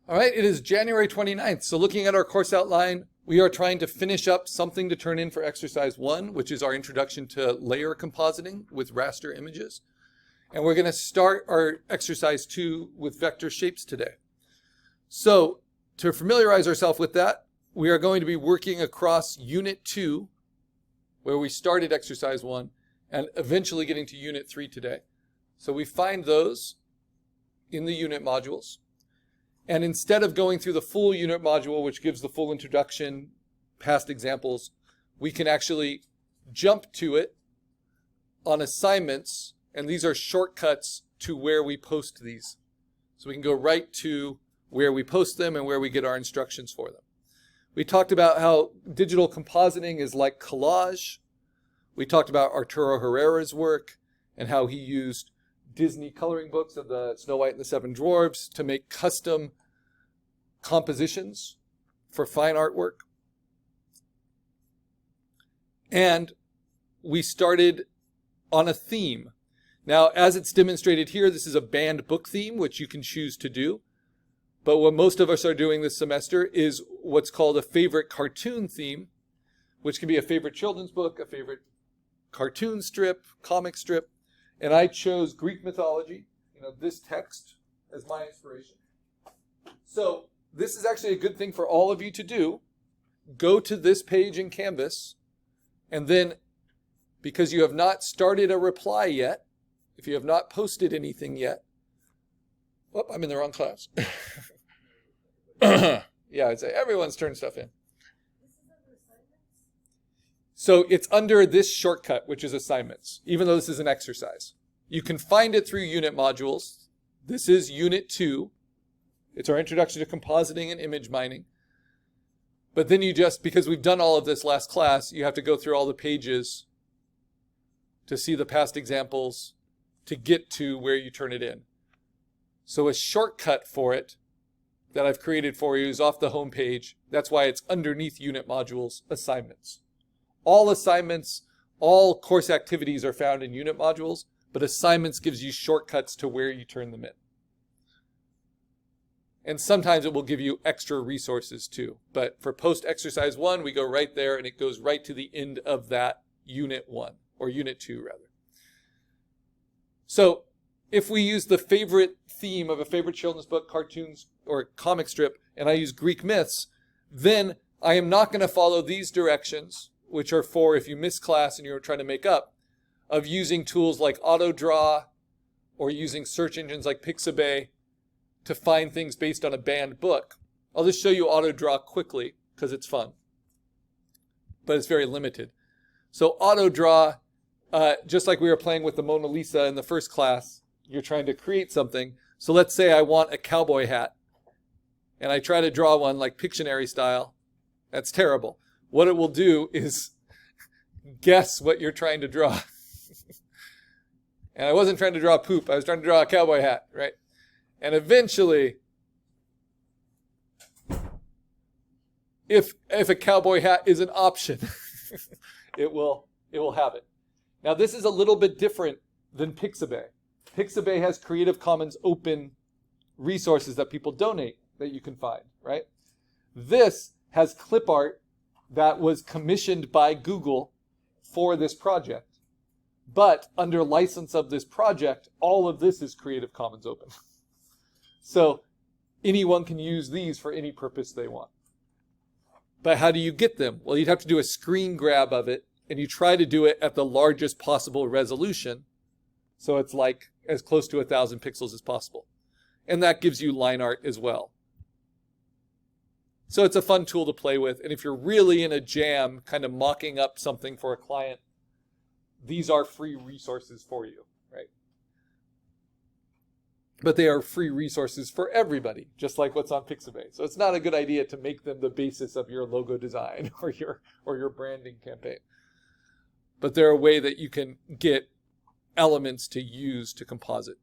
All right, it is January 29th. So looking at our course outline, we are trying to finish up something to turn in for exercise 1, which is our introduction to layer compositing with raster images. And we're going to start our exercise 2 with vector shapes today. So to familiarize ourselves with that, we are going to be working across Unit 2, where we started exercise 1, and eventually getting to Unit 3 today. So we find those in the unit modules. And instead of going through the full unit module, which gives the full introduction, past examples, we can actually jump to it on assignments. And these are shortcuts to where we post these. So we can go right to where we post them and where we get our instructions for them. We talked about how digital compositing is like collage. We talked about Arturo Herrera's work and how he used Disney coloring books of the Snow White and the Seven Dwarfs to make custom compositions for fine artwork. And we started on a theme. Now, as it's demonstrated here, this is a banned book theme, which you can choose to do. But what most of us are doing this semester is what's called a favorite cartoon theme, which can be a favorite children's book, a favorite cartoon strip, comic strip. And I chose Greek mythology, this text as my inspiration. So this is actually a good thing for all of you to do. Go to this page in Canvas, and then, because you have not started a reply yet, if you have not posted anything yet, oh, I'm in the wrong class. Yeah, I'd say everyone's turned stuff in. So it's under this shortcut, which is assignments, even though this is an exercise. You can find it through unit modules. This is Unit 2. It's our introduction to compositing and image mining. But then you just, because we've done all of this last class, you have to go through all the pages to see the past examples to get to where you turn it in. So a shortcut for it that I've created for you is off the home page. That's why it's underneath unit modules, assignments. All assignments, all course activities are found in unit modules, but assignments gives you shortcuts to where you turn them in. And sometimes it will give you extra resources too. But for post exercise 1, we go right there and it goes right to the end of that Unit 1, or Unit 2 rather. So if we use the favorite theme of a favorite children's book, cartoons, or comic strip, and I use Greek myths, then I am not going to follow these directions, which are for if you miss class and you're trying to make up, of using tools like AutoDraw or using search engines like Pixabay to find things based on a banned book. I'll just show you AutoDraw quickly because it's fun, but it's very limited. So AutoDraw, just like we were playing with the Mona Lisa in the first class, you're trying to create something. So let's say I want a cowboy hat, and I try to draw one like Pictionary style. That's terrible. What it will do is guess what you're trying to draw. And I wasn't trying to draw poop. I was trying to draw a cowboy hat, right? And eventually, if a cowboy hat is an option, it will have it. Now this is a little bit different than Pixabay. Pixabay has Creative Commons open resources that people donate that you can find, right? This has clip art that was commissioned by Google for this project. But under license of this project, all of this is Creative Commons open. So anyone can use these for any purpose they want. But how do you get them? Well, you'd have to do a screen grab of it, and you try to do it at the largest possible resolution. So it's like as close to 1,000 pixels as possible. And that gives you line art as well. So it's a fun tool to play with. And if you're really in a jam, kind of mocking up something for a client, these are free resources for you, right? But they are free resources for everybody, just like what's on Pixabay. So it's not a good idea to make them the basis of your logo design or your branding campaign. But they're a way that you can get elements to use to composite.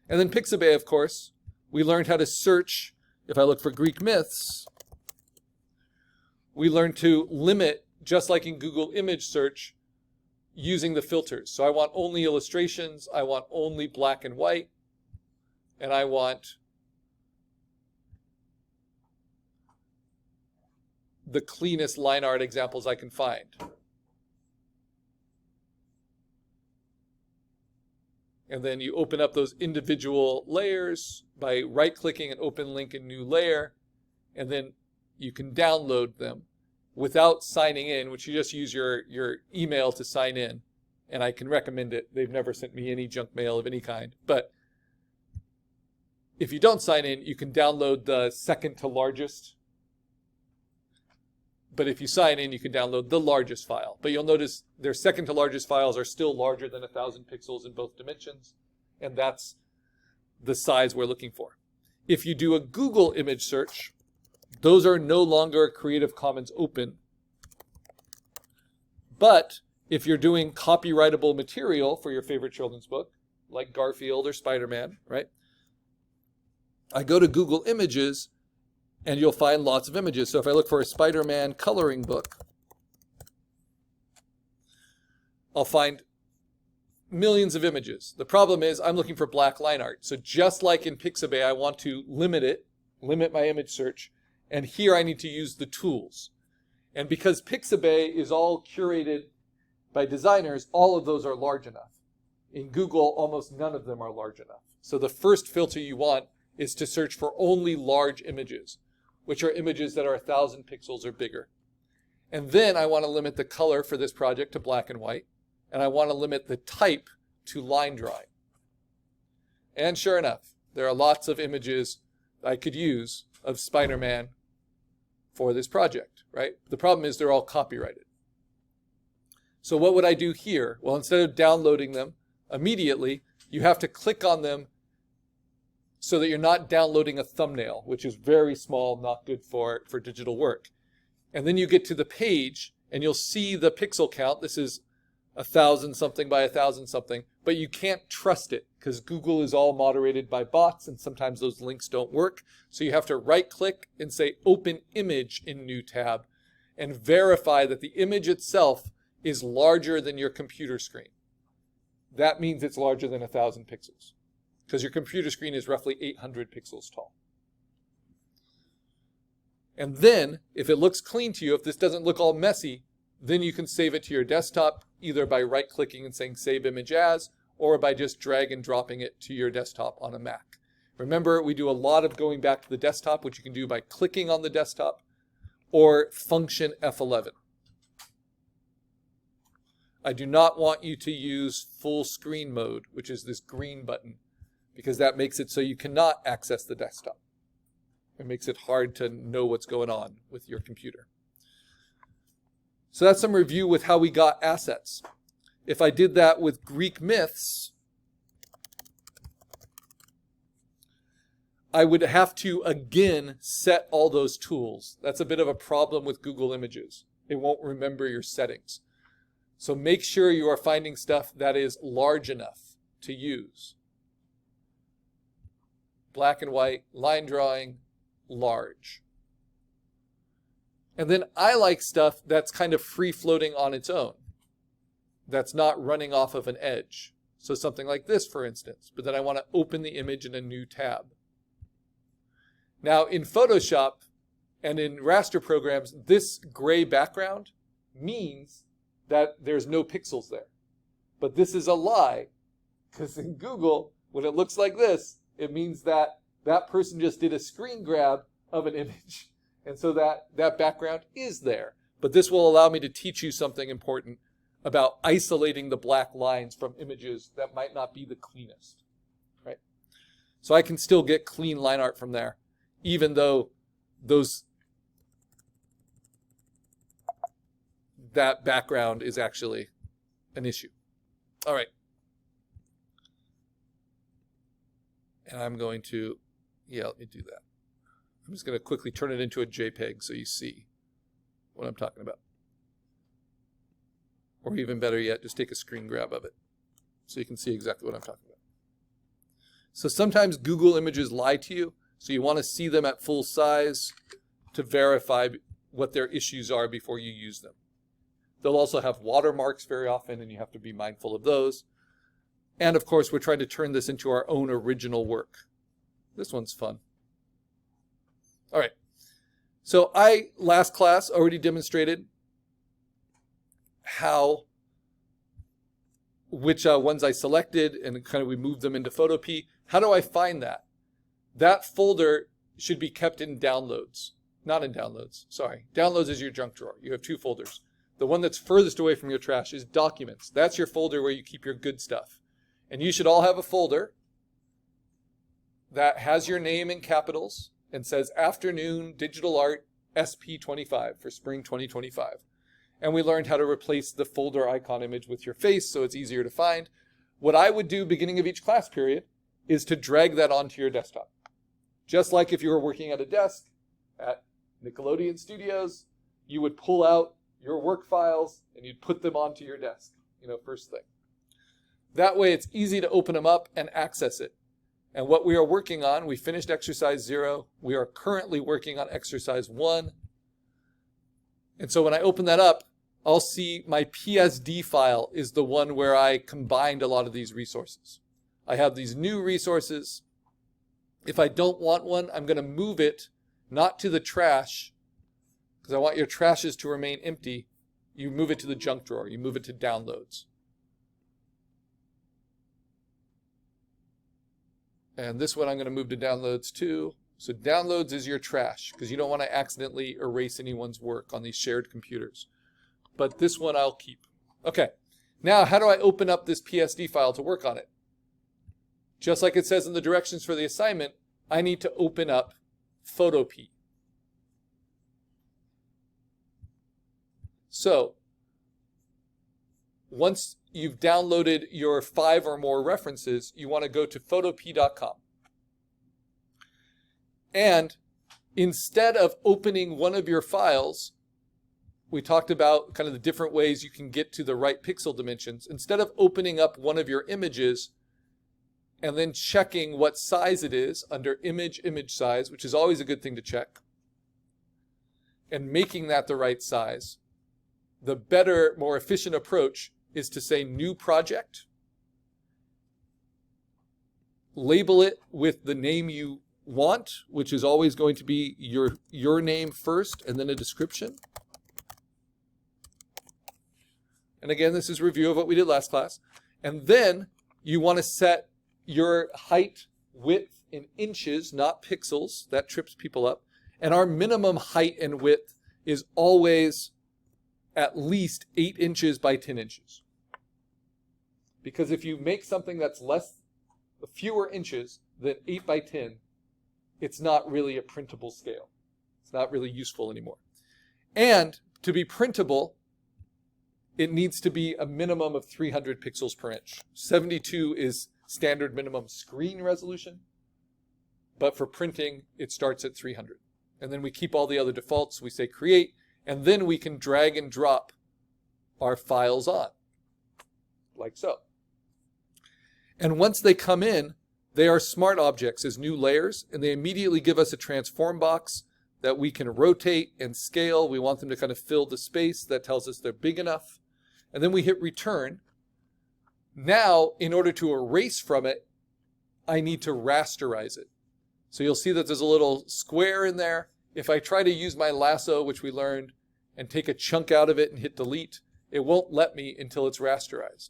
And then Pixabay, of course, we learned how to search. If I look for Greek myths, we learned to limit, just like in Google image search, using the filters. So I want only illustrations, I want only black and white, and I want the cleanest line art examples I can find. And then you open up those individual layers by right-clicking and open link a new layer, and then you can download them without signing in, which you just use your email to sign in. And I can recommend it. They've never sent me any junk mail of any kind. But if you don't sign in, you can download the second to largest. But if you sign in, you can download the largest file. But you'll notice their second to largest files are still larger than 1,000 pixels in both dimensions. And that's the size we're looking for. If you do a Google image search, those are no longer Creative Commons open. But if you're doing copyrightable material for your favorite children's book, like Garfield or Spider-Man, right? I go to Google Images, and you'll find lots of images. So if I look for a Spider-Man coloring book, I'll find millions of images. The problem is I'm looking for black line art. So just like in Pixabay, I want to limit my image search. And here I need to use the tools. And because Pixabay is all curated by designers, all of those are large enough. In Google, almost none of them are large enough. So the first filter you want is to search for only large images, which are images that are 1,000 pixels or bigger. And then I want to limit the color for this project to black and white. And I want to limit the type to line drawing. And sure enough, there are lots of images I could use of Spider-Man for this project, right? The problem is they're all copyrighted. So what would I do here? Well, instead of downloading them immediately, you have to click on them so that you're not downloading a thumbnail, which is very small, not good for digital work. And then you get to the page and you'll see the pixel count. This is 1,000 something by 1,000 something, but you can't trust it because Google is all moderated by bots and sometimes those links don't work. So you have to right click and say open image in new tab and verify that the image itself is larger than your computer screen. That means it's larger than 1,000 pixels because your computer screen is roughly 800 pixels tall. And then if it looks clean to you, if this doesn't look all messy, then you can save it to your desktop either by right clicking and saying save image as, or by just drag and dropping it to your desktop on a Mac. Remember, we do a lot of going back to the desktop, which you can do by clicking on the desktop or function F11. I do not want you to use full screen mode, which is this green button, because that makes it so you cannot access the desktop. It makes it hard to know what's going on with your computer. So that's some review with how we got assets. If I did that with Greek myths, I would have to again set all those tools. That's a bit of a problem with Google Images. It won't remember your settings. So make sure you are finding stuff that is large enough to use. Black and white, line drawing, large. And then I like stuff that's kind of free floating on its own. That's not running off of an edge. So something like this, for instance, but then I want to open the image in a new tab. Now in Photoshop and in raster programs, this gray background means that there's no pixels there. But this is a lie, because in Google, when it looks like this, it means that that person just did a screen grab of an image. And so that background is there. But this will allow me to teach you something important about isolating the black lines from images that might not be the cleanest, right? So I can still get clean line art from there, even though that background is actually an issue. All right. And I'm going to, let me do that. I'm just going to quickly turn it into a JPEG so you see what I'm talking about. Or even better yet, just take a screen grab of it so you can see exactly what I'm talking about. So sometimes Google Images lie to you, so you want to see them at full size to verify what their issues are before you use them. They'll also have watermarks very often, and you have to be mindful of those. And of course, we're trying to turn this into our own original work. This one's fun. All right. So last class, already demonstrated which ones I selected, and kind of we moved them into Photopea. How do I find that? That folder should be kept in downloads. Not in downloads, sorry. Downloads is your junk drawer. You have two folders. The one that's furthest away from your trash is documents. That's your folder where you keep your good stuff. And you should all have a folder that has your name in capitals and says Afternoon Digital Art SP25 for spring 2025. And we learned how to replace the folder icon image with your face so it's easier to find. What I would do beginning of each class period is to drag that onto your desktop. Just like if you were working at a desk at Nickelodeon Studios, you would pull out your work files and you'd put them onto your desk, first thing. That way it's easy to open them up and access it. And what we are working on, we finished exercise 0. We are currently working on exercise 1. And so when I open that up, I'll see my PSD file is the one where I combined a lot of these resources. I have these new resources. If I don't want one, I'm going to move it not to the trash, because I want your trashes to remain empty. You move it to the junk drawer. You move it to downloads. And this one I'm going to move to downloads too. So downloads is your trash, because you don't want to accidentally erase anyone's work on these shared computers. But this one I'll keep. Okay, now how do I open up this PSD file to work on it? Just like it says in the directions for the assignment, I need to open up Photopea. So once you've downloaded your 5 or more references, you want to go to photopea.com. And instead of opening one of your files, we talked about kind of the different ways you can get to the right pixel dimensions. Instead of opening up one of your images and then checking what size it is under image size, which is always a good thing to check, and making that the right size, the better, more efficient approach is to say new project, label it with the name you want, which is always going to be your name first and then a description. And again, this is a review of what we did last class. And then you want to set your height, width in inches, not pixels. That trips people up. And our minimum height and width is always at least 8 inches by 10 inches. Because if you make something that's fewer inches than 8 by 10, it's not really a printable scale. It's not really useful anymore. And to be printable, it needs to be a minimum of 300 pixels per inch. 72 is standard minimum screen resolution, but for printing, it starts at 300. And then we keep all the other defaults. We say create, and then we can drag and drop our files on, like so. And once they come in, they are smart objects as new layers, and they immediately give us a transform box that we can rotate and scale. We want them to kind of fill the space. That tells us they're big enough. And then we hit return. Now, in order to erase from it, I need to rasterize it. So you'll see that there's a little square in there. If I try to use my lasso, which we learned, and take a chunk out of it and hit delete, it won't let me until it's rasterized.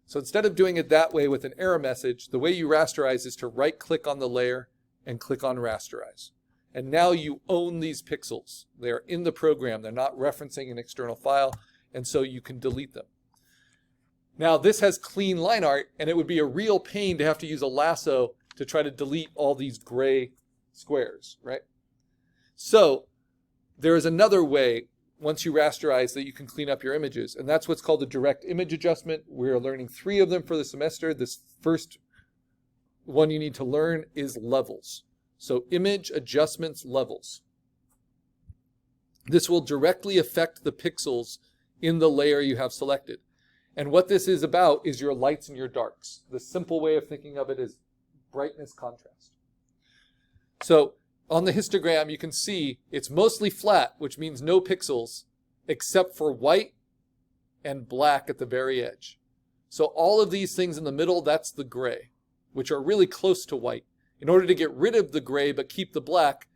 So instead of doing it that way with an error message, the way you rasterize is to right-click on the layer and click on rasterize. And now you own these pixels. They are in the program. They're not referencing an external file, and so you can delete them. Now this has clean line art, and it would be a real pain to have to use a lasso to try to delete all these gray squares, right? So there is another way, once you rasterize, that you can clean up your images, and that's what's called a direct image adjustment. We're learning 3 of them for the semester. This first one you need to learn is levels. So image adjustments levels. This will directly affect the pixels in the layer you have selected. And what this is about is your lights and your darks. The simple way of thinking of it is brightness contrast. So on the histogram, you can see it's mostly flat, which means no pixels, except for white and black at the very edge. So all of these things in the middle, that's the gray, which are really close to white. In order to get rid of the gray but keep the black,